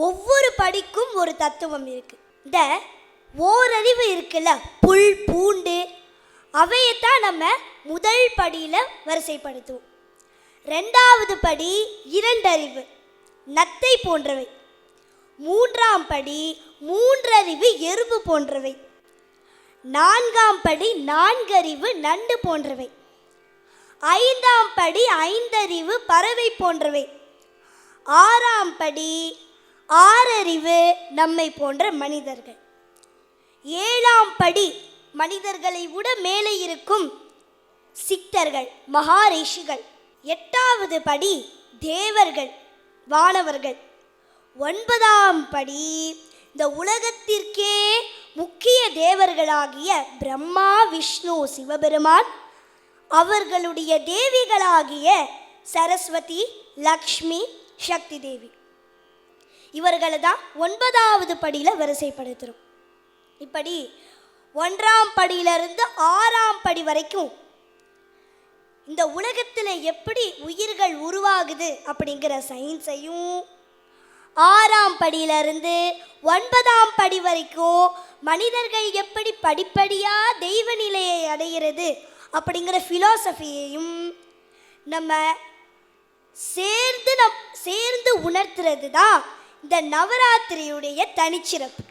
ஒவ்வொரு படிக்கும் ஒரு தத்துவம் இருக்குது. இந்த ஓரறிவு இருக்குல்ல, புல் பூண்டு அவையத்தான் நம்ம முதல் படியில் வரிசைப்படுத்துவோம். ரெண்டாவது படி இரண்டறிவு, நத்தை போன்றவை. மூன்றாம் படி மூன்றறிவு, எறும்பு போன்றவை. நான்காம் படி நான்கறிவு, நண்டு போன்றவை. ஐந்தாம் படி ஐந்தறிவு, பறவை போன்றவை. ஆறாம் படி ஆறறிவு, நம்மை போன்ற மனிதர்கள். ஏழாம் படி மனிதர்களை விட மேலே இருக்கும் சித்தர்கள், மகாரிஷிகள். எட்டாவது படி தேவர்கள், வானவர்கள். ஒன்பதாம் படி இந்த உலகத்திற்கே முக்கிய தேவர்களாகிய பிரம்மா, விஷ்ணு, சிவபெருமான், அவர்களுடைய தேவிகளாகிய சரஸ்வதி, லக்ஷ்மி, சக்தி தேவி. இவர்களை தான் ஒன்பதாவது படியில் வரிசைப்படுத்துகிறோம். இப்படி ஒன்றாம் படியிலிருந்து ஆறாம் படி வரைக்கும் இந்த உலகத்தில் எப்படி உயிர்கள் உருவாகுது அப்படிங்கிற சயின்ஸையும், ஆறாம் படியிலிருந்து ஒன்பதாம் படி வரைக்கும் மனிதர்கள் எப்படி படிப்படியாக தெய்வ நிலையை அடைகிறது அப்படிங்கிற ஃபிலாசபியையும் நம்ம சேர்ந்து உணர்த்துறது தான் இந்த நவராத்திரியுடைய தனிச்சிறப்பு.